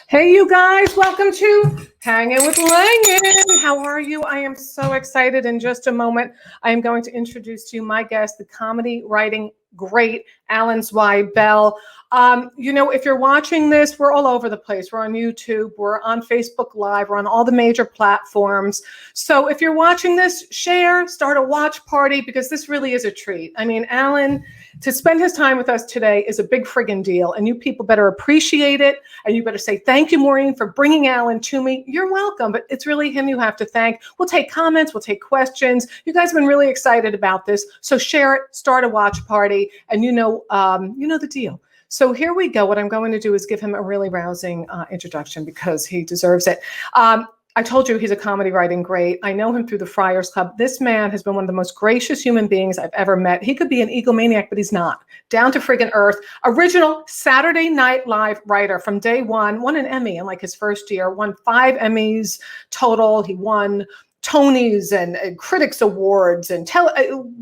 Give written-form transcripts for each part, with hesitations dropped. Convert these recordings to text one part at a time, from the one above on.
Hey, you guys, welcome to Hanging with Langan. How are you? I am so excited. In just a moment, I am going to introduce to you my guest, the comedy writing great Alan Zweibel. If you're watching this, we're all over the place. We're on YouTube, we're on Facebook Live, we're on all the major platforms. So if you're watching this, share, start a watch party, because this really is a treat. I mean, Alan, to spend his time with us today is a big friggin' deal, and you people better appreciate it, and you better say thank you, Maureen, for bringing Alan to me. You're welcome, but it's really him you have to thank. We'll take comments, we'll take questions. You guys have been really excited about this, so share it, start a watch party, and you know the deal. So here we go. What I'm going to do is give him a really rousing introduction, because he deserves it. I told you he's a comedy writing great. I know him through the Friars Club. This man has been one of the most gracious human beings I've ever met. He could be an egomaniac, but he's not. Down to friggin' earth. Original Saturday Night Live writer from day one. Won an Emmy in like his first year. Won 5 Emmys total. He won Tonys and Critics Awards and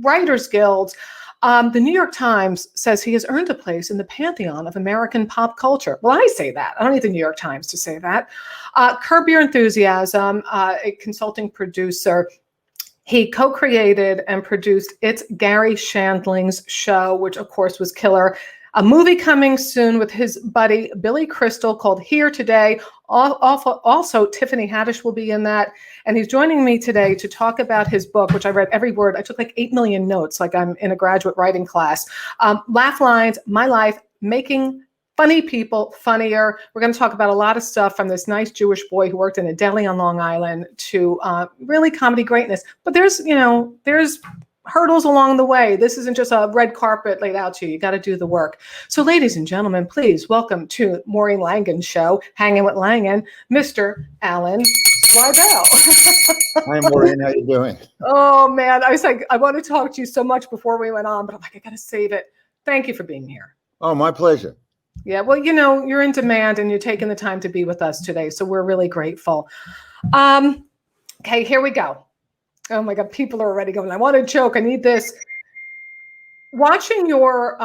Writers Guilds. The New York Times says he has earned a place in the pantheon of American pop culture. Well, I say that. I don't need the New York Times to say that. Curb Your Enthusiasm, a consulting producer. He co-created and produced It's Gary Shandling's show, which of course was killer. A movie coming soon with his buddy Billy Crystal called Here Today. Also, Tiffany Haddish will be in that. And he's joining me today to talk about his book, which I read every word. I took like 8 million notes, like I'm in a graduate writing class. Laugh Lines, My Life, Making Funny People Funnier. We're going to talk about a lot of stuff, from this nice Jewish boy who worked in a deli on Long Island to really comedy greatness. But there's hurdles along the way. This isn't just a red carpet laid out to you. You got to do the work. So ladies and gentlemen, please welcome to Maureen Langan's show, Hanging with Langan, Mr. Alan Zweibel. Hi, Maureen. How you doing? Oh, man. I was like, I want to talk to you so much before we went on, but I'm like, I got to save it. Thank you for being here. Oh, my pleasure. Yeah, well, you're in demand and you're taking the time to be with us today. So we're really grateful. Okay, here we go. Oh my God, people are already going, I want to joke. I need this. Watching your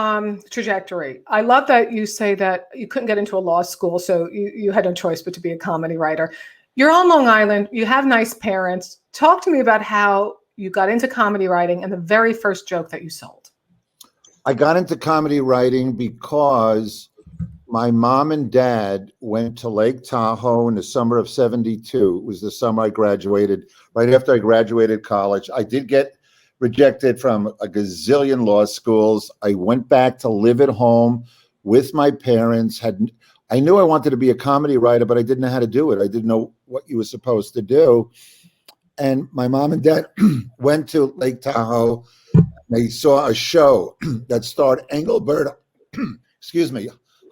trajectory, I love that you say that you couldn't get into a law school, so you had no choice but to be a comedy writer. You're on Long Island. You have nice parents. Talk to me about how you got into comedy writing and the very first joke that you sold. I got into comedy writing because my mom and dad went to Lake Tahoe in the summer of '72. It was the summer I graduated. Right after I graduated college, I did get rejected from a gazillion law schools. I went back to live at home with my parents. I knew I wanted to be a comedy writer, but I didn't know how to do it. I didn't know what you were supposed to do. And my mom and dad went to Lake Tahoe. They saw a show that starred Engelbert,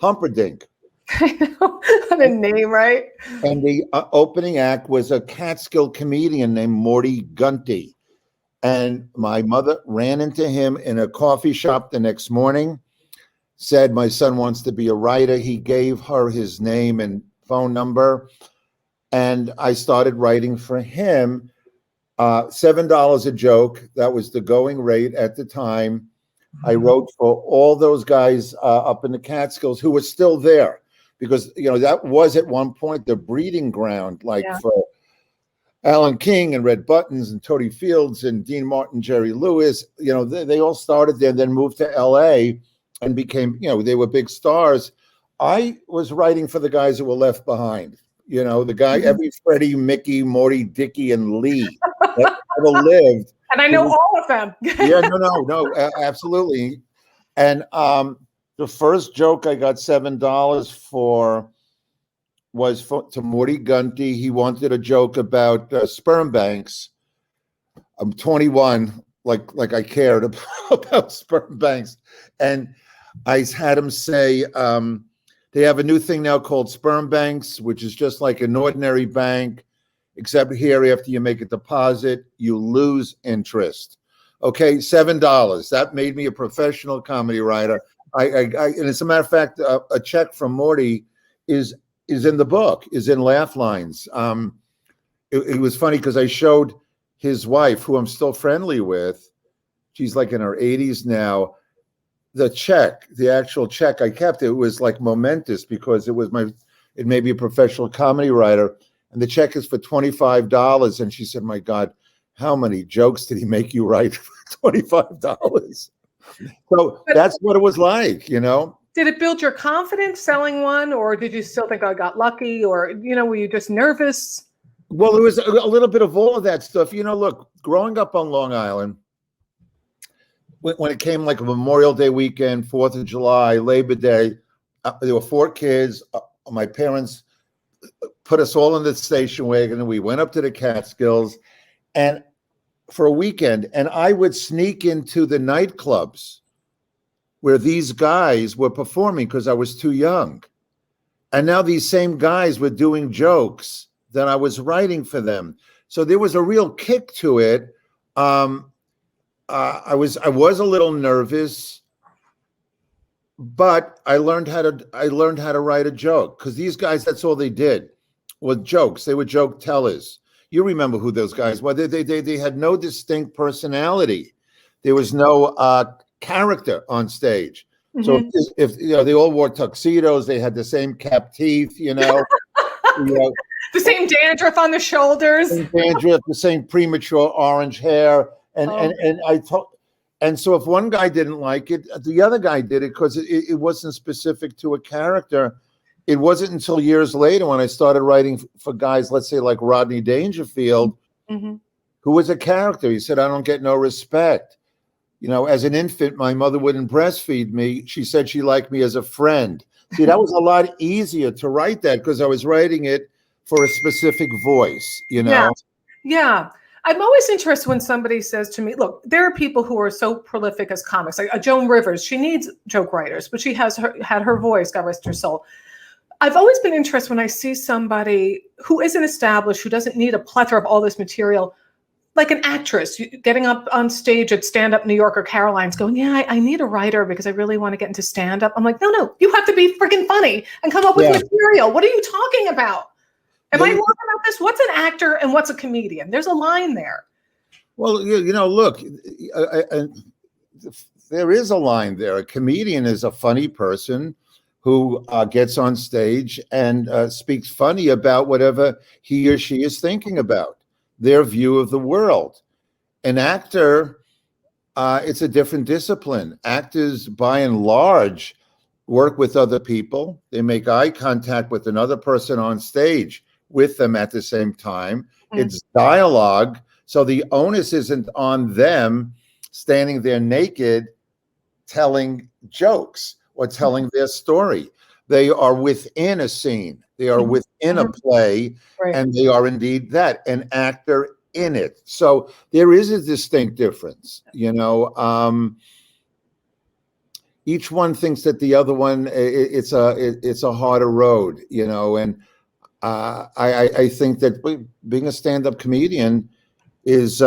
Humperdinck. I know, the name, right? And the opening act was a Catskill comedian named Morty Gunty. And my mother ran into him in a coffee shop the next morning, said, my son wants to be a writer. He gave her his name and phone number. And I started writing for him. $7 a joke. That was the going rate at the time. I wrote for all those guys up in the Catskills who were still there, because that was at one point the breeding ground, for Alan King and Red Buttons and Toady Fields and Dean Martin, Jerry Lewis. They all started there and then moved to LA and became, they were big stars. I was writing for the guys that were left behind. The guy, every Freddie, Mickey, Morty, Dickie, and Lee that ever lived. And I know all of them. Yeah, no, absolutely. And the first joke I got $7 for was to Morty Gunty. He wanted a joke about sperm banks. I'm 21, like I cared about sperm banks. And I had him say, they have a new thing now called sperm banks, which is just like an ordinary bank, except here, after you make a deposit, you lose interest. Okay, $7. That made me a professional comedy writer. And as a matter of fact, a check from Morty is in the book, is in Laugh Lines. It was funny because I showed his wife, who I'm still friendly with. She's like in her 80s now. The check, the actual check I kept, it was like momentous because it it may be a professional comedy writer, and the check is for $25. And she said, my God, how many jokes did he make you write for $25? So that's what it was like, you know. Did it build your confidence selling one, or did you still think I got lucky, or, were you just nervous? Well, it was a little bit of all of that stuff. Look, growing up on Long Island, when it came like a Memorial Day weekend, 4th of July, Labor Day, there were 4 kids. My parents put us all in the station wagon, and we went up to the Catskills and for a weekend, and I would sneak into the nightclubs where these guys were performing because I was too young. And now these same guys were doing jokes that I was writing for them. So there was a real kick to it. I was a little nervous, but I learned how to write a joke, because these guys, that's all they did was jokes. They were joke tellers. You remember who those guys were. They had no distinct personality. There was no character on stage. Mm-hmm. So if they all wore tuxedos, they had the same capped teeth, the same dandruff on the shoulders, the same premature orange hair, and so if one guy didn't like it, the other guy did it because it wasn't specific to a character. It wasn't until years later when I started writing for guys, let's say like Rodney Dangerfield, mm-hmm. who was a character. He said, I don't get no respect. As an infant, my mother wouldn't breastfeed me. She said she liked me as a friend. See, that was a lot easier to write that because I was writing it for a specific voice, Yeah. I'm always interested when somebody says to me, look, there are people who are so prolific as comics, like Joan Rivers. She needs joke writers, but she had her voice, God rest her soul. I've always been interested when I see somebody who isn't established, who doesn't need a plethora of all this material, like an actress getting up on stage at Stand Up New York or Caroline's going, yeah, I need a writer because I really want to get into stand-up. I'm like, no, you have to be freaking funny and come up with material. What are you talking about? Am I wrong about this? What's an actor and what's a comedian? There's a line there. Well, look, there is a line there. A comedian is a funny person who gets on stage and speaks funny about whatever he or she is thinking about, their view of the world. An actor, it's a different discipline. Actors, by and large, work with other people. They make eye contact with another person on stage with them at the same time. Mm-hmm. It's dialogue. So the onus isn't on them standing there naked telling jokes or telling their story. They are within a scene. They are within a play, and they are indeed that, an actor in it. So there is a distinct difference, each one thinks that the other one, it's a harder road, and I think that being a stand-up comedian is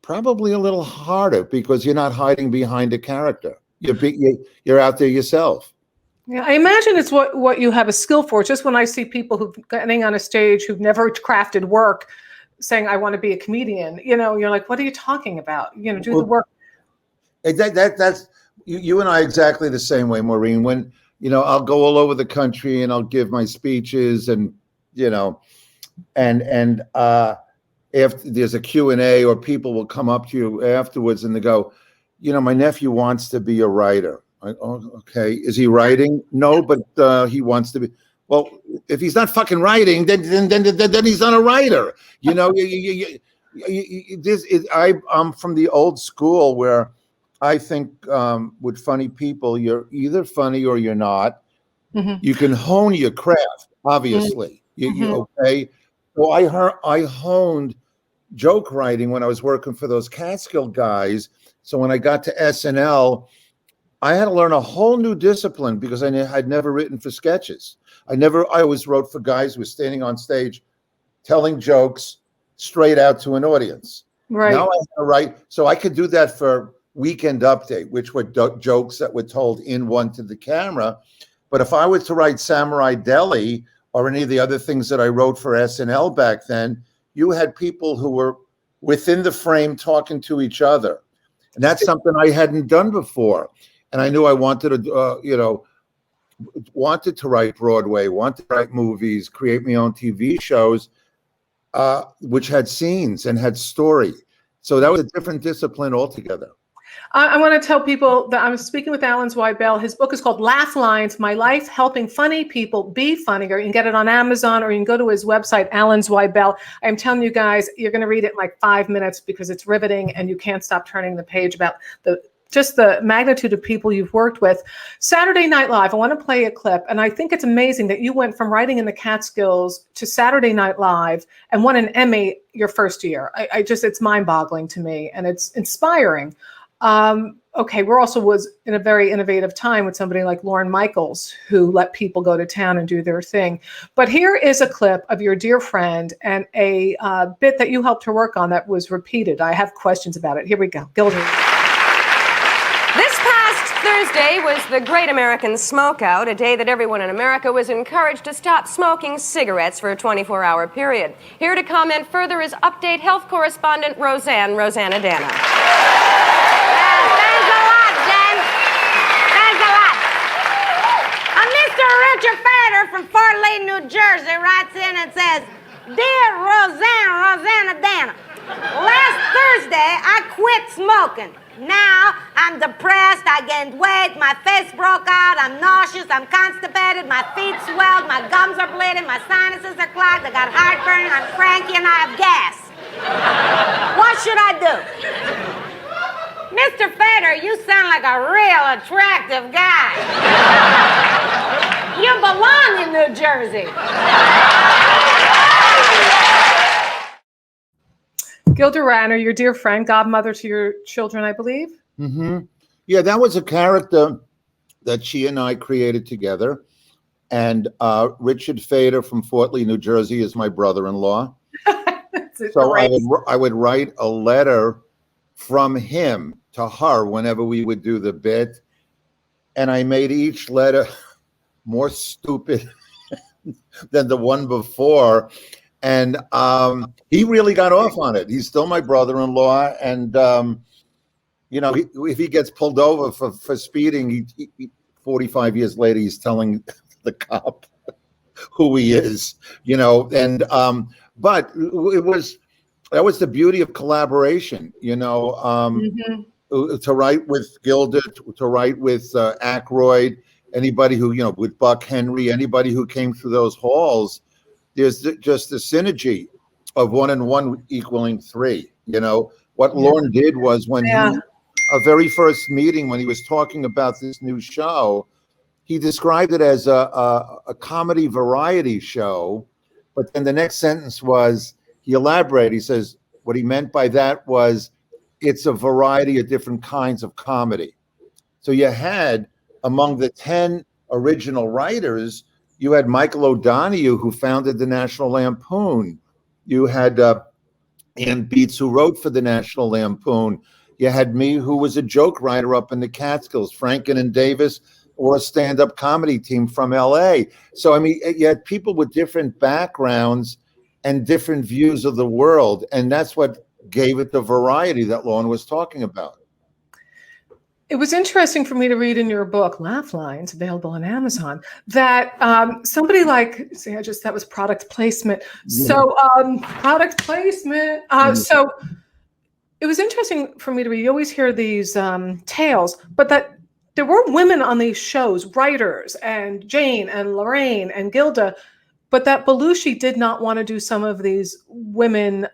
probably a little harder because you're not hiding behind a character. You're out there yourself. Yeah, I imagine it's what you have a skill for. Just when I see people who've getting on a stage who've never crafted work saying, I want to be a comedian, you're like, what are you talking about? Do the work. That's you and I exactly the same way, Maureen. When, I'll go all over the country and I'll give my speeches and, and after there's a Q&A or people will come up to you afterwards and they go, my nephew wants to be a writer. Okay. Is he writing? No, but he wants to be. Well, if he's not fucking writing, then he's not a writer. I'm from the old school where I think with funny people, you're either funny or you're not. Mm-hmm. You can hone your craft, obviously. Mm-hmm. Okay. So I honed joke writing when I was working for those Catskill guys. So when I got to SNL, I had to learn a whole new discipline because I'd never written for sketches. I always wrote for guys who were standing on stage, telling jokes straight out to an audience. Right. Now I have to write, so I could do that for Weekend Update, which were jokes that were told in one to the camera. But if I was to write Samurai Deli or any of the other things that I wrote for SNL back then, you had people who were within the frame talking to each other. And that's something I hadn't done before. And I knew I wanted to, wanted to write Broadway, wanted to write movies, create my own TV shows, which had scenes and had story. So that was a different discipline altogether. I want to tell people that I'm speaking with Alan Zweibel. His book is called Laugh Lines, My Life Helping Funny People Be Funnier. You can get it on Amazon, or you can go to his website, Alan Zweibel. I'm telling you guys, you're going to read it in like 5 minutes because it's riveting and you can't stop turning the page about just the magnitude of people you've worked with. Saturday Night Live, I want to play a clip. And I think it's amazing that you went from writing in the Catskills to Saturday Night Live and won an Emmy your first year. It's mind-boggling to me, and it's inspiring. Okay, we're also was in a very innovative time with somebody like Lorne Michaels, who let people go to town and do their thing. But here is a clip of your dear friend and a bit that you helped her work on that was repeated. I have questions about it. Here we go. Gilda. This past Thursday was the Great American Smokeout, a day that everyone in America was encouraged to stop smoking cigarettes for a 24-hour period. Here to comment further is Update Health correspondent Rosanna Dana. Thanks a lot, Jen. Thanks a lot. Mr. Richard Fader from Fort Lee, New Jersey writes in and says, Dear Rosanna Dana, last Thursday I quit smoking. Now I'm depressed, I gained weight, my face broke out, I'm nauseous, I'm constipated, my feet swelled, my gums are bleeding, my sinuses are clogged, I got heartburn, I'm cranky, and I have gas. What should I do? Mr. Fader, you sound like a real attractive guy. You belong in New Jersey. Gilda Radner, your dear friend, godmother to your children, I believe. Mm-hmm. Yeah, that was a character that she and I created together. And Richard Fader from Fort Lee, New Jersey is my brother-in-law. So I would write a letter from him to her whenever we would do the bit. And I made each letter more stupid than the one before. And he really got off on it. He's still my brother-in-law. And, if he gets pulled over for speeding, 45 years later, he's telling the cop who he is, but that was the beauty of collaboration, to write with Gilda, to write with Aykroyd, anybody who, with Buck Henry, anybody who came through those halls. There's just the synergy of 1 and 1 equaling 3. What Lorne did was when our very first meeting, when he was talking about this new show, he described it as a comedy variety show. But then the next sentence was, he elaborated. He says, what he meant by that was, it's a variety of different kinds of comedy. So you had, among the 10 original writers, you had Michael O'Donoghue, who founded the National Lampoon. You had Ann Beats, who wrote for the National Lampoon. You had me, who was a joke writer up in the Catskills. Franken and Davis were a stand-up comedy team from LA. So, you had people with different backgrounds and different views of the world. And that's what gave it the variety that Lorne was talking about. It was interesting for me to read in your book, Laugh Lines, available on Amazon, that somebody like, that was product placement. So product placement. So it was interesting for me to read. You always hear these tales, but that there were women on these shows, writers, and Jane and Lorraine and Gilda, but that Belushi did not want to do some of these women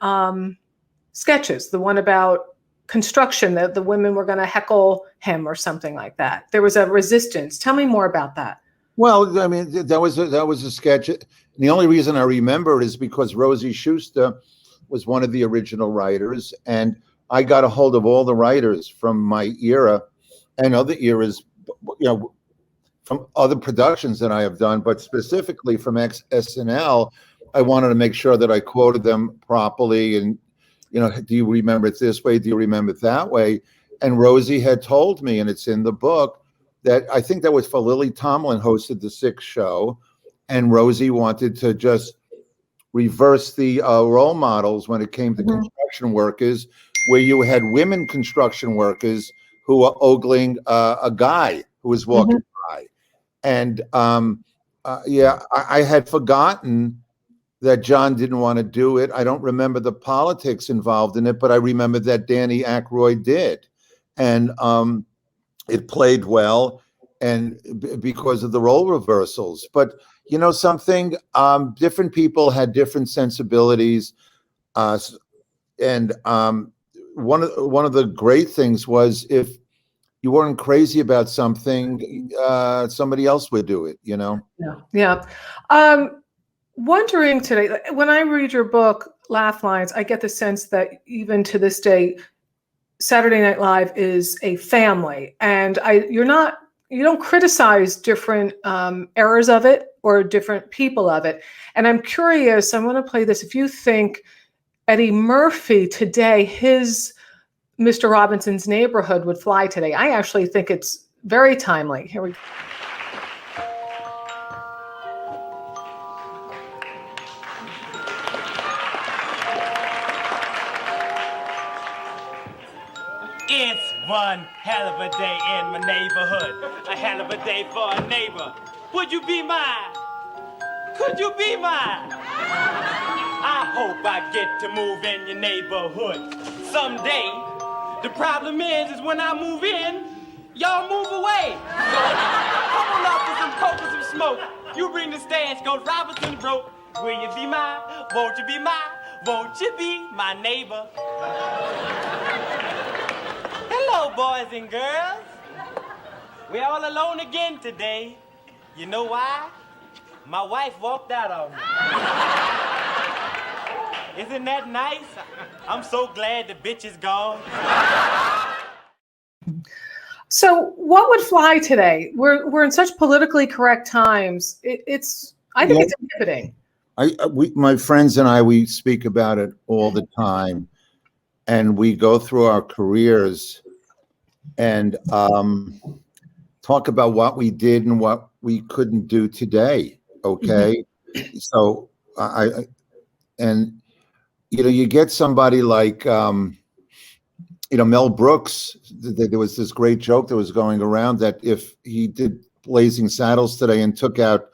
sketches, the one about construction, that the women were going to heckle him or something like that. There was a resistance. Tell me more about that. Well, that was a sketch. The only reason I remember it is because Rosie Schuster was one of the original writers, and I got a hold of all the writers from my era and other eras, from other productions that I have done, but specifically from SNL. I wanted to make sure that I quoted them properly, and do you remember it this way? Do you remember it that way? And Rosie had told me, and it's in the book, that I think that was for Lily Tomlin hosted the 6th show, and Rosie wanted to just reverse the role models when it came to construction workers, where you had women construction workers who were ogling a guy who was walking by. And yeah, I had forgotten that John didn't want to do it. I don't remember the politics involved in it, but I remember that Danny Aykroyd did. And it played well, and because of the role reversals. But you know something, different people had different sensibilities, and one of the great things was if you weren't crazy about something, somebody else would do it. You know. Yeah. Wondering today, when I read your book, Laugh Lines, I get the sense that even to this day, Saturday Night Live is a family, and you don't criticize different eras of it or different people of it. And I'm curious, I want to play this. If you think Eddie Murphy today, his Mr. Robinson's Neighborhood would fly today, I actually think it's very timely. Here we go. It's one hell of a day in my neighborhood. A hell of a day for a neighbor. Would you be mine? Could you be mine? I hope I get to move in your neighborhood someday. The problem is when I move in, y'all move away. So come on up with some coke and some smoke. You bring the stash, goes Robinson broke. Will you be mine? Won't you be mine? Won't you be my neighbor? Hello, boys and girls. We're all alone again today. You know why? My wife walked out on me. Isn't that nice? I'm so glad the bitch is gone. So what would fly today? We're in such politically correct times. I think it's inhibiting. My friends and I, we speak about it all the time, and we go through our careers and talk about what we did and what we couldn't do today. Okay. So you get somebody like, Mel Brooks. There was this great joke that was going around that if he did Blazing Saddles today and took out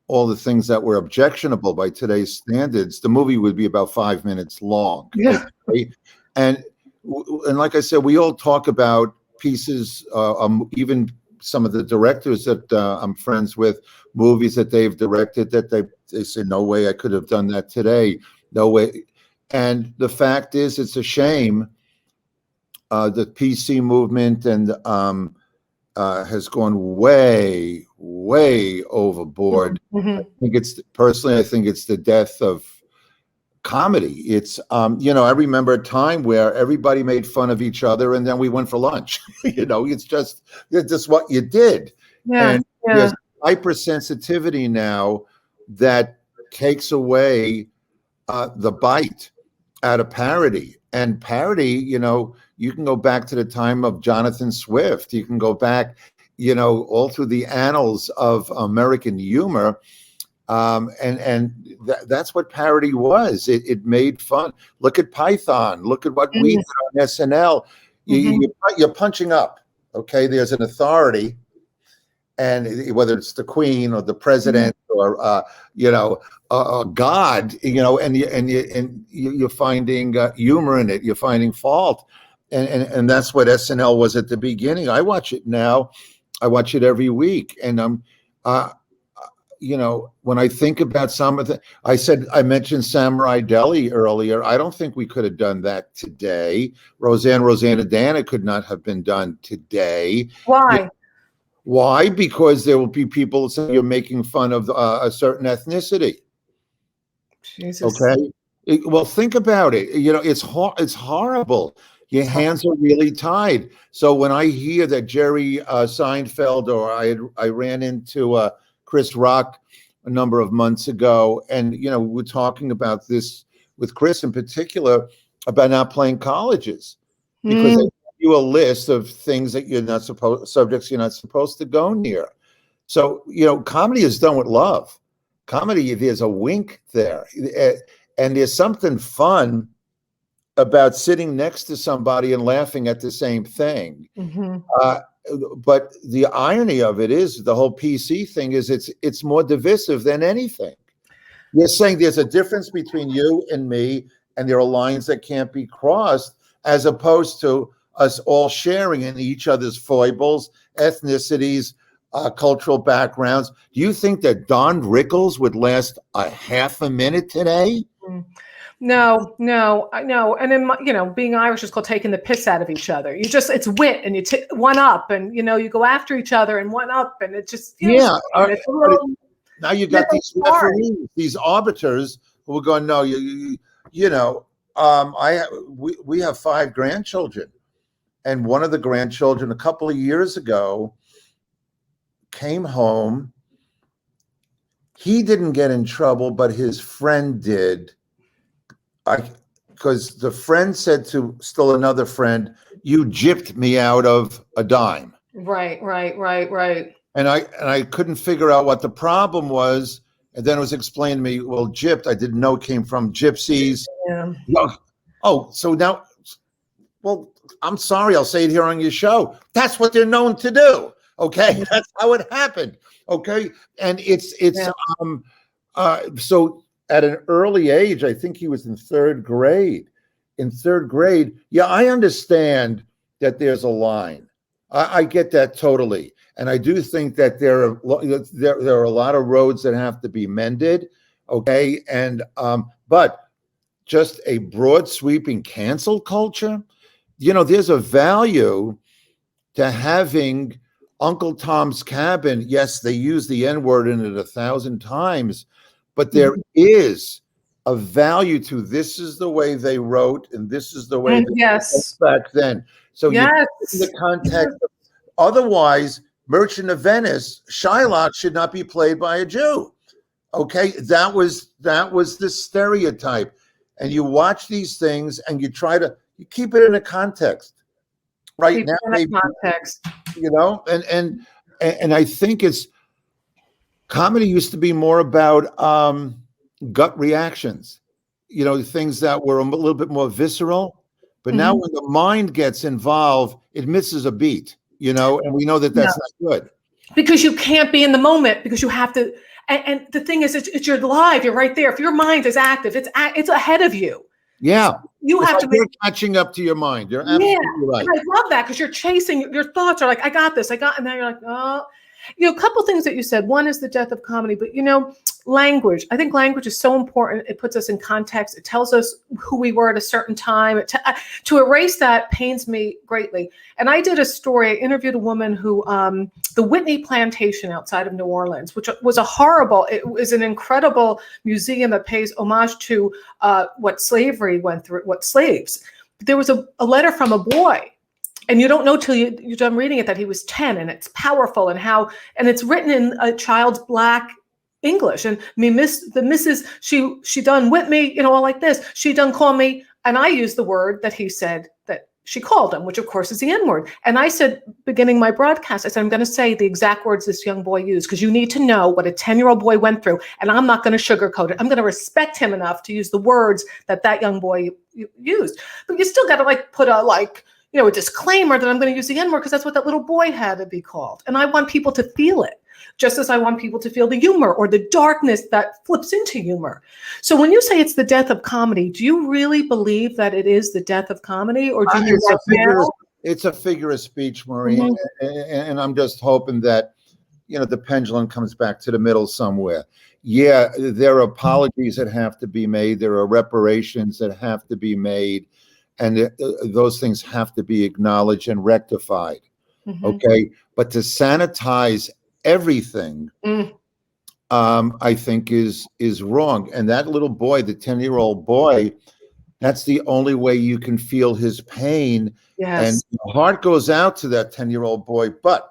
all the things that were objectionable by today's standards, the movie would be about 5 minutes long. Yeah. Okay? And like I said, we all talk about pieces, even some of the directors that I'm friends with, movies that they've directed that they say, no way I could have done that today. No way. And the fact is, it's a shame. The PC movement and has gone way, way overboard. Mm-hmm. I think it's the death of comedy. It's I remember a time where everybody made fun of each other and then we went for lunch. It's just what you did. Yeah. And there's hypersensitivity now that takes away the bite out of parody. And parody, you can go back to the time of Jonathan Swift. You can go back, all through the annals of American humor. That's what parody was. It made fun. Look at Python. Look at what we did on SNL. You're punching up. Okay, there's an authority, and whether it's the Queen or the President or God, and you're finding humor in it. You're finding fault, and that's what SNL was at the beginning. I watch it now. I watch it every week, and when I think about some of the, I mentioned Samurai Deli earlier. I don't think we could have done that today. Rosanna could not have been done today. Why? Why? Because there will be people saying you're making fun of a certain ethnicity. Jesus. Okay. Well, think about it. It's horrible. Your hands are really tied. So when I hear that Jerry Seinfeld, or I ran into Chris Rock a number of months ago, and we're talking about this with Chris in particular about not playing colleges because they give you a list of things that subjects you're not supposed to go near. So comedy is done with love. Comedy, there's a wink there, and there's something fun about sitting next to somebody and laughing at the same thing. but the irony of it is the whole PC thing is it's more divisive than anything. You're saying there's a difference between you and me, and there are lines that can't be crossed, as opposed to us all sharing in each other's foibles, ethnicities, cultural backgrounds. Do you think that Don Rickles would last a half a minute today? No, I know. And in being Irish is called taking the piss out of each other. It's wit, and you one up, and you go after each other and one up, and it just Yeah. it's a little, Now you got these referees, these arbiters who are going, no, we have 5 grandchildren, and one of the grandchildren a couple of years ago came home. He didn't get in trouble, but his friend did. Because the friend said to still another friend, "You gypped me out of a dime." Right. And I couldn't figure out what the problem was. And then it was explained to me, well, gypped, I didn't know it came from gypsies. Yeah. Oh, so now, well, I'm sorry, I'll say it here on your show. That's what they're known to do. Okay. That's how it happened. Okay. And so at an early age, I think he was in 3rd grade. In 3rd grade, yeah, I understand that there's a line. I get that totally. And I do think that there are a lot of roads that have to be mended. Okay. And, but just a broad sweeping cancel culture, there's a value to having Uncle Tom's Cabin. Yes, they use the N-word in it 1,000 times, but there is a value to this is the way they wrote and this is the way they wrote back then. So you in the context of, otherwise, Merchant of Venice, Shylock should not be played by a Jew. Okay, that was the stereotype. And you watch these things and you keep it in a context. Right now, maybe, context. And I think comedy used to be more about gut reactions, things that were a little bit more visceral. But now when the mind gets involved, it misses a beat, and we know that that's not good. Because you can't be in the moment, because you have to. And the thing is, it's you're live. You're right there. If your mind is active, it's ahead of you. Yeah. So you have to. You're catching up to your mind. You're absolutely right. And I love that, because you're chasing, your thoughts are like, I got this. And now you're like, oh. A couple things that you said. One is the death of comedy, but language. I think language is so important. It puts us in context. It tells us who we were at a certain time. To erase that pains me greatly. And I did a story. I interviewed a woman who, the Whitney Plantation outside of New Orleans, which was it was an incredible museum that pays homage to what slavery went through, what slaves. There was a letter from a boy. And you don't know till you're done reading it that he was 10, and it's powerful and it's written in a child's Black English. And the missus, she done with me, all like this. She done call me, and I used the word that he said that she called him, which of course is the N-word. And I said, beginning my broadcast, I said, I'm going to say the exact words this young boy used, because you need to know what a 10-year-old boy went through, and I'm not going to sugarcoat it. I'm going to respect him enough to use the words that young boy used. But you still got to put a disclaimer that I'm going to use the N-word, because that's what that little boy had to be called. And I want people to feel it, just as I want people to feel the humor or the darkness that flips into humor. So when you say it's the death of comedy, do you really believe that it is the death of comedy, or do you it's a figure of speech, Maureen, and I'm just hoping that the pendulum comes back to the middle somewhere. Yeah, there are apologies that have to be made. There are reparations that have to be made. And those things have to be acknowledged and rectified. Okay. But to sanitize everything, I think is wrong. And that little boy, the 10-year-old boy, that's the only way you can feel his pain. Yes. And your heart goes out to that 10-year-old boy, but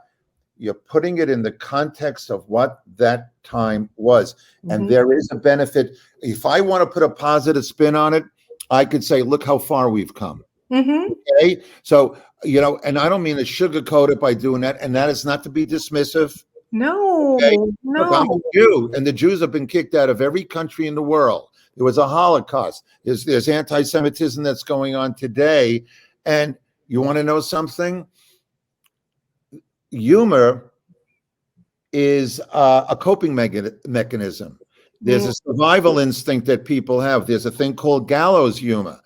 you're putting it in the context of what that time was. And there is a benefit. If I want to put a positive spin on it, I could say, look how far we've come. Okay. So, and I don't mean to sugarcoat it by doing that. And that is not to be dismissive. No, okay? no. Look, I'm a Jew, and the Jews have been kicked out of every country in the world. There was a Holocaust. There's anti-Semitism that's going on today. And you want to know something? humor is a coping mechanism. There's a survival instinct that people have. There's a thing called gallows humor.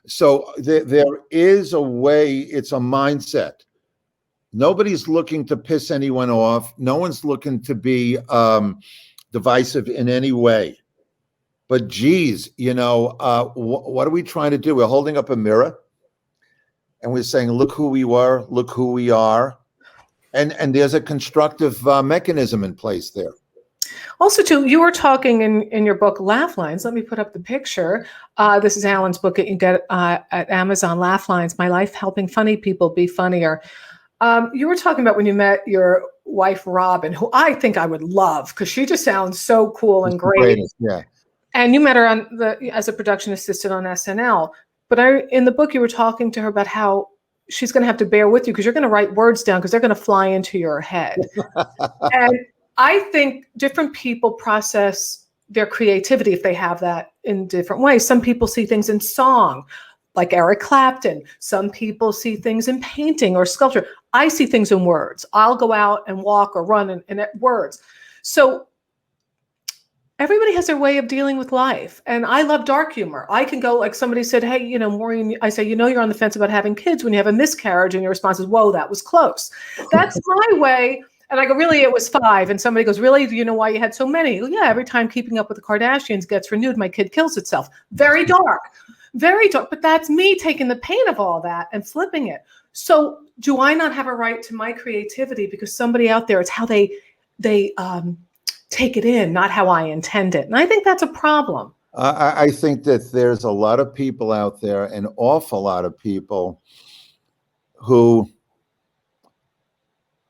So there is a way. It's a mindset. Nobody's looking to piss anyone off. No one's looking to be divisive in any way. But geez, what are we trying to do? We're holding up a mirror and we're saying, look who we were, look who we are. And there's a constructive mechanism in place there. Also, too, you were talking in your book, Laugh Lines. Let me put up the picture. This is Alan's book that you get at Amazon, Laugh Lines, My Life Helping Funny People Be Funnier. You were talking about when you met your wife, Robin, who I think I would love because she just sounds so cool and great. Yeah. And you met her as a production assistant on SNL. But in the book, you were talking to her about how she's going to have to bear with you because you're going to write words down because they're going to fly into your head. And I think different people process their creativity if they have that in different ways. Some people see things in song, like Eric Clapton. Some people see things in painting or sculpture. I see things in words. I'll go out and walk or run and at words. So everybody has their way of dealing with life. And I love dark humor. I can go, like somebody said, hey, Maureen, I say, you're on the fence about having kids when you have a miscarriage, and your response is, whoa, that was close. That's my way. And I go, really, it was 5. And somebody goes, really, do you know why you had so many? Go, yeah, every time Keeping Up with the Kardashians gets renewed, my kid kills itself. Very dark, very dark. But that's me taking the pain of all that and flipping it. So do I not have a right to my creativity because somebody out there, it's how they take it in, not how I intend it. And I think that's a problem. I think that there's a lot of people out there, an awful lot of people who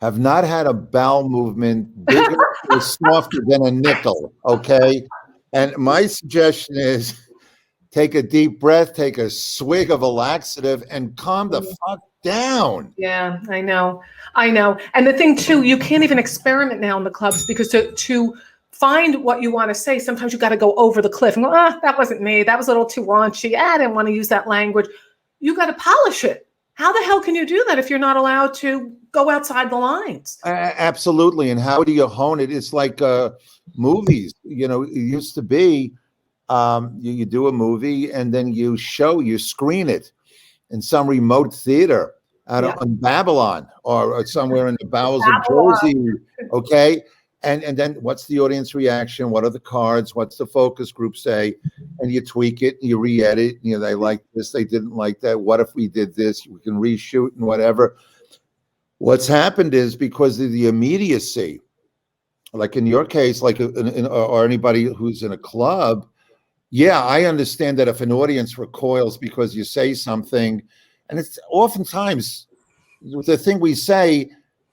have not had a bowel movement bigger or softer than a nickel, okay? And my suggestion is take a deep breath, take a swig of a laxative, and calm the fuck down. Yeah, I know. And the thing, too, you can't even experiment now in the clubs because to find what you want to say, sometimes you got to go over the cliff and go, that wasn't me. That was a little too raunchy. I didn't want to use that language. You got to polish it. How the hell can you do that if you're not allowed to go outside the lines? Absolutely. And how do you hone it? It's like movies. It used to be you do a movie and then you screen it in some remote theater out in Babylon or somewhere in the bowels of Jersey. Okay. And then what's the audience reaction? What are the cards? What's the focus group say? And you tweak it, and you re-edit. They like this, they didn't like that. What if we did this? We can reshoot and whatever. What's happened is because of the immediacy, like in your case, or anybody who's in a club, I understand that if an audience recoils because you say something, and it's oftentimes the thing we say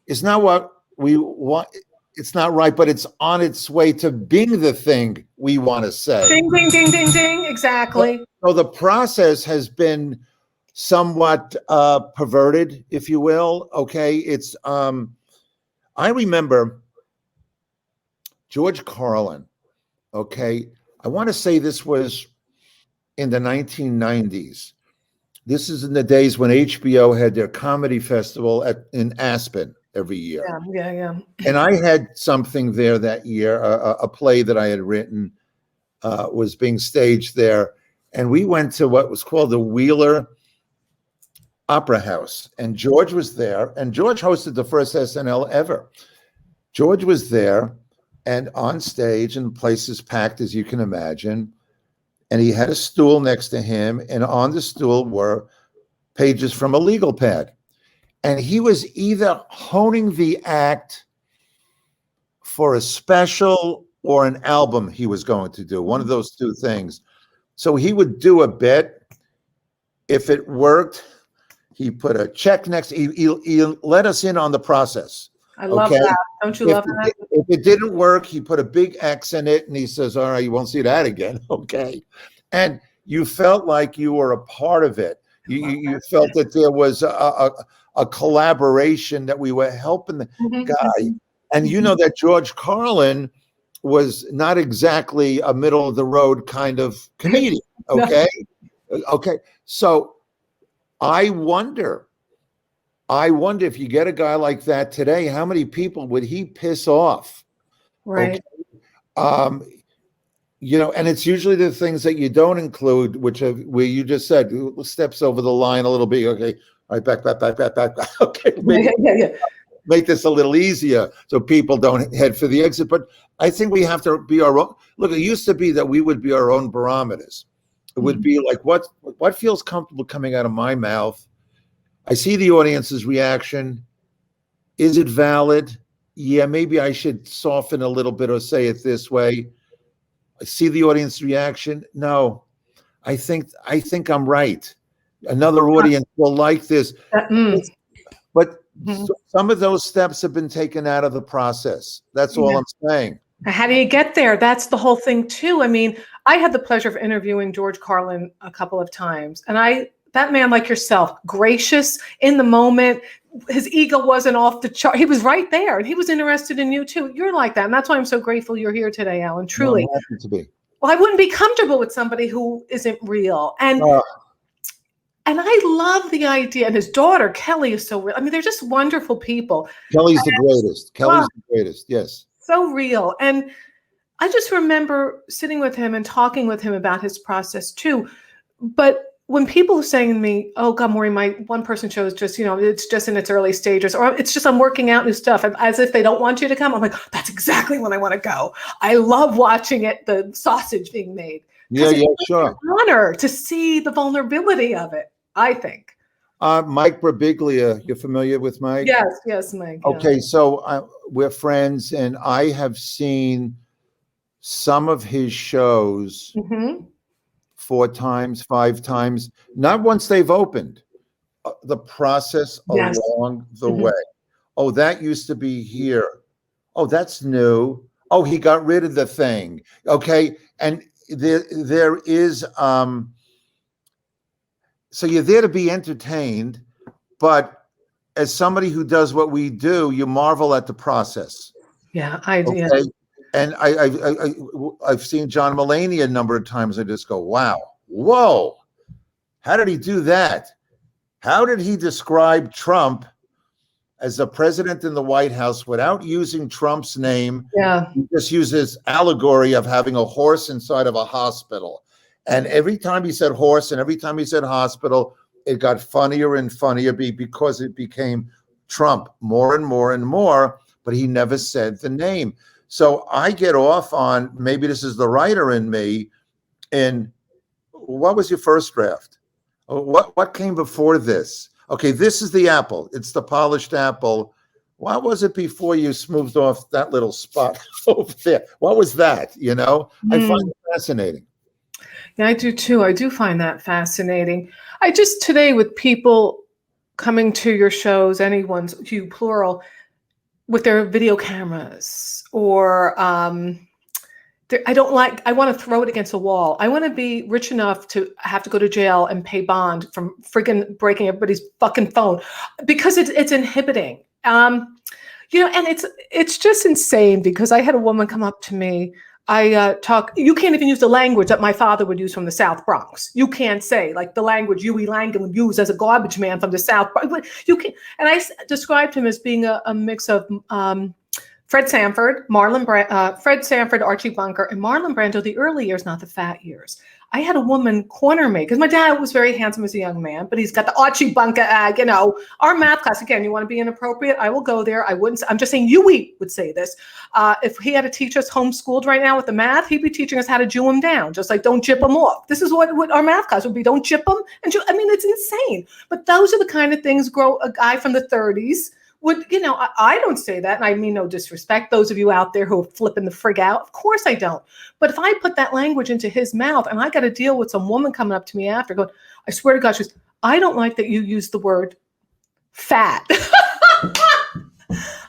is not what we want. It's not right, but it's on its way to being the thing we want to say. Ding, ding, ding, ding, ding. Exactly. So the process has been somewhat perverted, if you will. Okay. It's, I remember George Carlin. Okay. I want to say this was in the 1990s. This is in the days when HBO had their comedy festival in Aspen every year. Yeah. And I had something there that year, a play that I had written was being staged there. And we went to what was called the Wheeler Opera House. And George was there. And George hosted the first SNL ever. George was there and on stage, and the place is packed, as you can imagine. And he had a stool next to him. And on the stool were pages from a legal pad. And he was either honing the act for a special or an album he was going to do, one of those two things. So he would do a bit. If it worked, he put a check next. He let us in on the process. I love that. Don't you love that? If it didn't work, he put a big X in it, and he says, all right, you won't see that again. Okay. And you felt like you were a part of it. You felt that there was a collaboration, that we were helping the guy. And you know that George Carlin was not exactly a middle of the road kind of comedian. Okay. Okay. So I wonder I wonder if you get a guy like that today, how many people would he piss off? Right. Okay. And it's usually the things that you don't include, where you just said steps over the line a little bit. Okay, all right, back. Okay, make this a little easier so people don't head for the exit. But I think we have to be our own. Look, it used to be that we would be our own barometers. It would be like, what feels comfortable coming out of my mouth? I see the audience's reaction. Is it valid? Yeah, maybe I should soften a little bit or say it this way. I see the audience reaction. No, I think I'm right. Another audience will like this. But some of those steps have been taken out of the process. That's all I'm saying. How do you get there? That's the whole thing too. I mean, I had the pleasure of interviewing George Carlin a couple of times, and that man, like yourself, gracious in the moment. His ego wasn't off the chart. He was right there, and he was interested in you too. You're like that, and that's why I'm so grateful you're here today, Alan. Truly. I'm happy to be. Well, I wouldn't be comfortable with somebody who isn't real, and I love the idea. And his daughter Kelly is so real. I mean, they're just wonderful people. Kelly's the greatest. Kelly's the greatest. Yes. So real. And I just remember sitting with him and talking with him about his process too. But when people are saying to me, oh, God, Maureen, my one person show is just, it's just in its early stages, or it's just I'm working out new stuff, as if they don't want you to come. I'm like, that's exactly when I want to go. I love watching the sausage being made. Yeah, sure. It's an honor to see the vulnerability of it, I think. Mike Birbiglia, you're familiar with Mike? Yes, Mike. Okay, so we're friends, and I have seen some of his shows 4 times, 5 times, not once they've opened, the process along the way. Oh, that used to be here. Oh, that's new. Oh, he got rid of the thing. Okay, and there is so you're there to be entertained, but as somebody who does what we do, you marvel at the process. Yeah, I do. Okay? Yeah. And I've seen John Mulaney a number of times. I just go, wow, whoa, how did he do that? How did he describe Trump as a president in the White House without using Trump's name? Yeah. He just uses allegory of having a horse inside of a hospital. And every time he said horse and every time he said hospital, it got funnier and funnier because it became Trump more and more and more, but he never said the name. So I get off on, maybe this is the writer in me, and what was your first draft? What came before this? Okay, this is the apple. It's the polished apple. What was it before you smoothed off that little spot over there? What was that? I find it fascinating. Yeah, I do too. I do find that fascinating. I just today with people coming to your shows, anyone's, you plural, with their video cameras or I want to throw it against a wall. I want to be rich enough to have to go to jail and pay bond from friggin' breaking everybody's fucking phone because it's inhibiting. And it's just insane because I had a woman come up to me. You can't even use the language that my father would use from the South Bronx. You can't say like the language Huey Langdon would use as a garbage man from the South Bronx. You can, and I described him as being a mix of Fred Sanford, Archie Bunker, and Marlon Brando, the early years, not the fat years. I had a woman corner me because my dad was very handsome as a young man, but he's got the Archie Bunker, our math class. Again, you want to be inappropriate? I will go there. I wouldn't. I'm just saying Huey would say this. If he had to teach us homeschooled right now with the math, he'd be teaching us how to Jew him down, just like don't jip him off. This is what our math class would be. Don't jip him. It's insane. But those are the kind of things a guy from the 30s would, I don't say that, and I mean no disrespect. Those of you out there who are flipping the frig out, of course I don't. But if I put that language into his mouth and I got to deal with some woman coming up to me after going, I swear to God, she goes, I don't like that you use the word fat.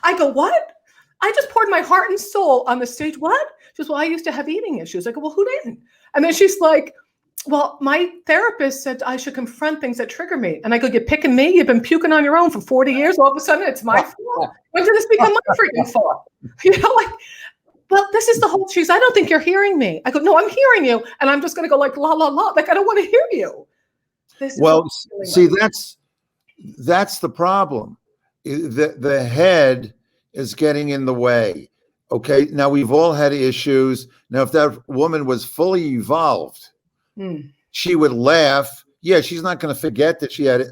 I go, what? I just poured my heart and soul on the stage. What? She goes, well, I used to have eating issues. I go, well, who didn't? And then she's like, well, my therapist said I should confront things that trigger me. And I go, you're picking me? You've been puking on your own for 40 years. All of a sudden, it's my fault. When did this become my freaking fault? Well, this is the whole truth. I don't think you're hearing me. I go, no, I'm hearing you. And I'm just going to go like, la, la, la. Like, I don't want to hear you. That's the problem. The head is getting in the way. Okay, now we've all had issues. Now, if that woman was fully evolved, she would laugh. Yeah, she's not going to forget that she had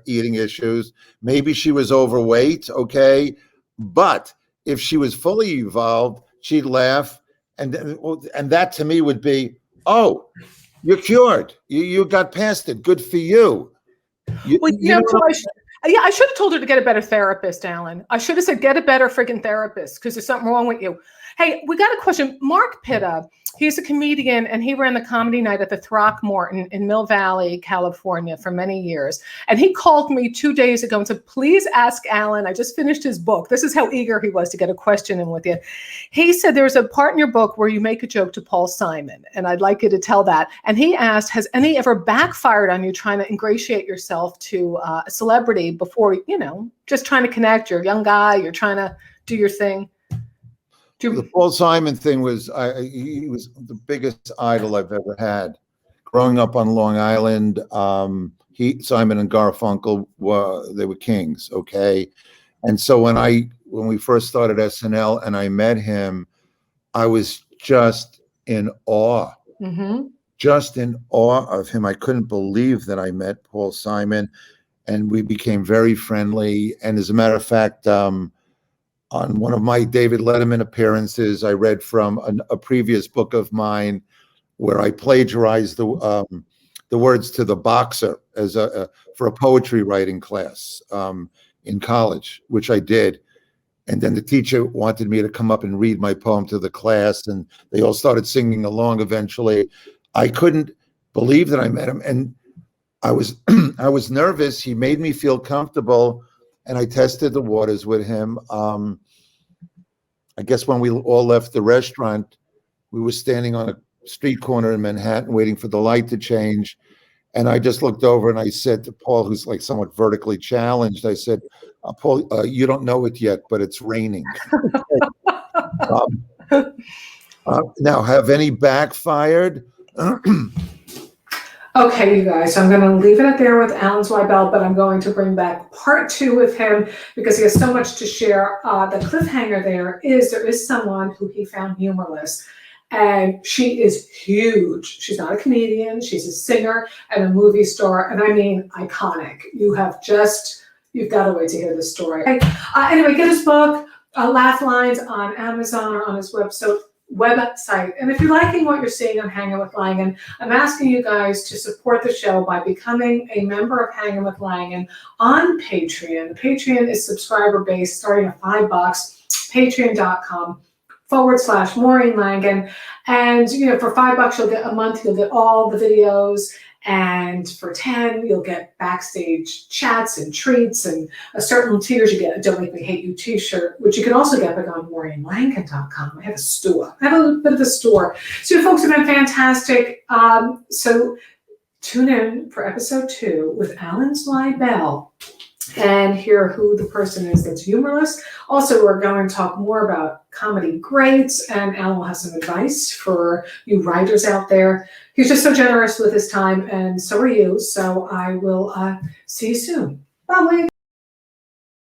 eating issues. Maybe she was overweight. Okay, but if she was fully evolved, she'd laugh, and that to me would be, oh, you're cured. You got past it. Good for you. Well, I should have told her to get a better therapist, Alan. I should have said, get a better friggin' therapist because there's something wrong with you. Hey, we got a question. Mark Pitta, he's a comedian, and he ran the comedy night at the Throckmorton in Mill Valley, California for many years. And he called me 2 days ago and said, please ask Alan. I just finished his book. This is how eager he was to get a question in with you. He said there's a part in your book where you make a joke to Paul Simon, and I'd like you to tell that. And he asked, has any ever backfired on you trying to ingratiate yourself to a celebrity before, just trying to connect? You're a young guy. You're trying to do your thing. The Paul Simon thing was, he was the biggest idol I've ever had. Growing up on Long Island, Simon and Garfunkel they were kings, okay? And so when we first started SNL and I met him, I was just in awe. Just in awe of him. I couldn't believe that I met Paul Simon, and we became very friendly. And as a matter of fact, on one of my David Letterman appearances, I read from a previous book of mine where I plagiarized the words to The Boxer for a poetry writing class in college, which I did. And then the teacher wanted me to come up and read my poem to the class, and they all started singing along eventually. I couldn't believe that I met him, and I was I was nervous. He made me feel comfortable, and I tested the waters with him. I guess when we all left the restaurant, we were standing on a street corner in Manhattan waiting for the light to change. And I just looked over and I said to Paul, who's like somewhat vertically challenged, I said, Paul, you don't know it yet, but it's raining. Now, have any backfired? Okay, you guys, so I'm going to leave it there with Alan Zweibel, but I'm going to bring back part 2 with him because he has so much to share. The cliffhanger there is someone who he found humorless, and she is huge. She's not a comedian. She's a singer and a movie star, and I mean iconic. You've got to wait to hear this story. Anyway, get his book, Laugh Lines, on Amazon or on his website. And if you're liking what you're seeing on Hanging with Langan, I'm asking you guys to support the show by becoming a member of Hanging with Langan on Patreon. Patreon is subscriber based, starting at $5, patreon.com/Maureen Langan. And for $5 you'll get a month, you'll get all the videos. And for $10, you'll get backstage chats and treats, and a certain tiers you get a Don't Make Me Hate You t-shirt, which you can also get on MaureenLangan.com. I have a store. I have a little bit of a store. So you folks have been fantastic. So tune in for episode 2 with Alan Zweibel and hear who the person is that's humorless. Also, we're going to talk more about comedy greats, and Alan will have some advice for you writers out there. He's just so generous with his time, and so are you. So I will see you soon. Bye.